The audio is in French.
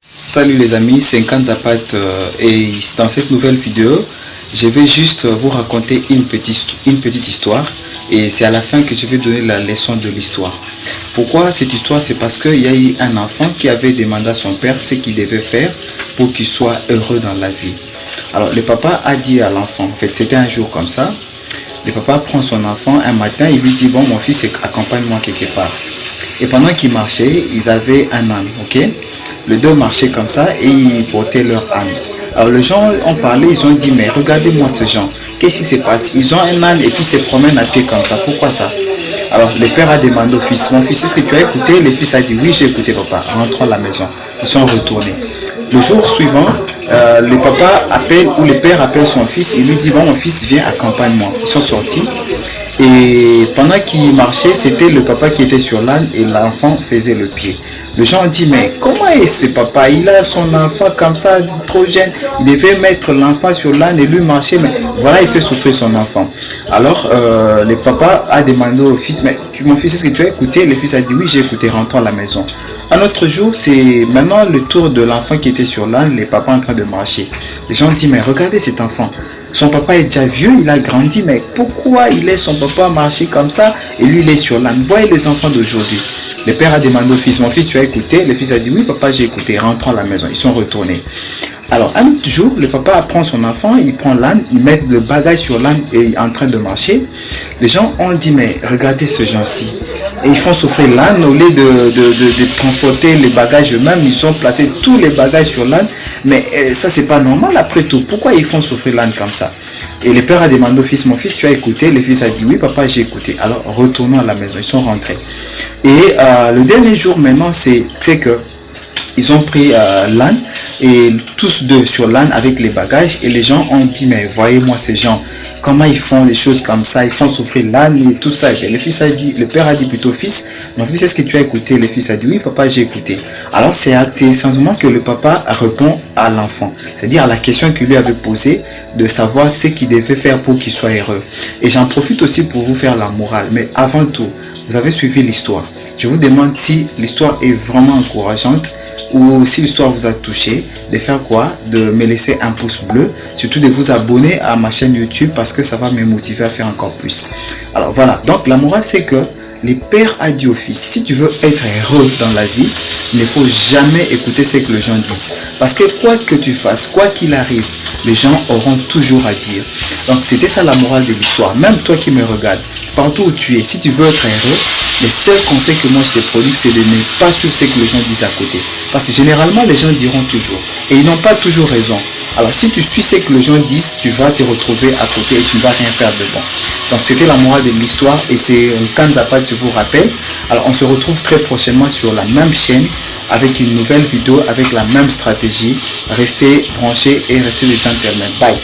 Salut les amis, c'est Nkan Zapat et dans cette nouvelle vidéo, je vais juste vous raconter une petite histoire et c'est à la fin que je vais donner la leçon de l'histoire. Pourquoi cette histoire? C'est parce qu'il y a eu un enfant qui avait demandé à son père ce qu'il devait faire pour qu'il soit heureux dans la vie. Alors le papa a dit à l'enfant, en fait c'était un jour comme ça, le papa prend son enfant un matin, il lui dit bon mon fils accompagne-moi quelque part. Et pendant qu'ils marchaient, ils avaient un âne, ok? Les deux marchaient comme ça et ils portaient leur âne. Alors les gens ont parlé, ils ont dit mais regardez-moi ce gens, qu'est-ce qui se passe? Ils ont un âne et puis ils se promènent à pied comme ça, pourquoi ça? Alors le père a demandé au fils, mon fils, est-ce que tu as écouté? Le fils a dit oui, j'ai écouté papa, rentrons à la maison. Ils sont retournés. Le jour suivant, le papa appelle ou le père appelle son fils, il lui dit bon mon fils viens accompagne-moi. Ils sont sortis. Et pendant qu'il marchait, c'était le papa qui était sur l'âne et l'enfant faisait le pied. Les gens ont dit, mais comment est ce papa? Il a son enfant comme ça, trop jeune. Il devait mettre l'enfant sur l'âne et lui marcher, mais voilà, il fait souffrir son enfant. Alors, le papa a demandé au fils, mais mon fils, est-ce que tu as écouté? Le fils a dit, oui, j'ai écouté, rentrons à la maison. Un autre jour, c'est maintenant le tour de l'enfant qui était sur l'âne, le papa en train de marcher. Les gens ont dit, mais regardez cet enfant. Son papa est déjà vieux, il a grandi, mais pourquoi il laisse son papa marcher comme ça et lui il est sur l'âne? Voyez les enfants d'aujourd'hui. Le père a demandé au fils, mon fils tu as écouté? Le fils a dit oui papa j'ai écouté, rentrons à la maison. Ils sont retournés. Alors un autre jour, le papa prend son enfant, il prend l'âne, il met le bagage sur l'âne et il est en train de marcher. Les gens ont dit mais regardez ce gens-ci. Et ils font souffrir l'âne au lieu de transporter les bagages eux-mêmes, ils ont placé tous les bagages sur l'âne. Mais ça c'est pas normal après tout, pourquoi ils font souffrir l'âne comme ça? Et le père a demandé au fils, mon fils tu as écouté? Le fils a dit oui papa j'ai écouté. Alors retournons à la maison, ils sont rentrés. Et le dernier jour maintenant c'est que ils ont pris l'âne et tous deux sur l'âne avec les bagages et les gens ont dit mais voyez-moi ces gens, comment ils font des choses comme ça, ils font souffrir l'âne et tout ça. Et le fils a dit, le père a dit plutôt fils, mon fils est-ce que tu as écouté? Le fils a dit oui papa j'ai écouté. Alors c'est essentiellement que le papa répond à l'enfant, c'est-à-dire à la question qu'il lui avait posée de savoir ce qu'il devait faire pour qu'il soit heureux. Et j'en profite aussi pour vous faire la morale, mais avant tout, vous avez suivi l'histoire. Je vous demande si l'histoire est vraiment encourageante ou si l'histoire vous a touché, de faire quoi? De me laisser un pouce bleu, surtout de vous abonner à ma chaîne YouTube parce que ça va me motiver à faire encore plus. Alors voilà, donc la morale c'est que le père a dit au fils, si tu veux être heureux dans la vie, il ne faut jamais écouter ce que les gens disent. Parce que quoi que tu fasses, quoi qu'il arrive, les gens auront toujours à dire. Donc c'était ça la morale de l'histoire. Même toi qui me regardes, partout où tu es, si tu veux être heureux, le seul conseil que moi je te prodigue, c'est de ne pas suivre ce que les gens disent à côté. Parce que généralement, les gens diront toujours. Et ils n'ont pas toujours raison. Alors si tu suis ce que les gens disent, tu vas te retrouver à côté et tu ne vas rien faire de bon. Donc c'était la morale de l'histoire et c'est Nkan Zapat, je vous rappelle. Alors on se retrouve très prochainement sur la même chaîne avec une nouvelle vidéo, avec la même stratégie. Restez branchés et restez des gentlemen. Bye.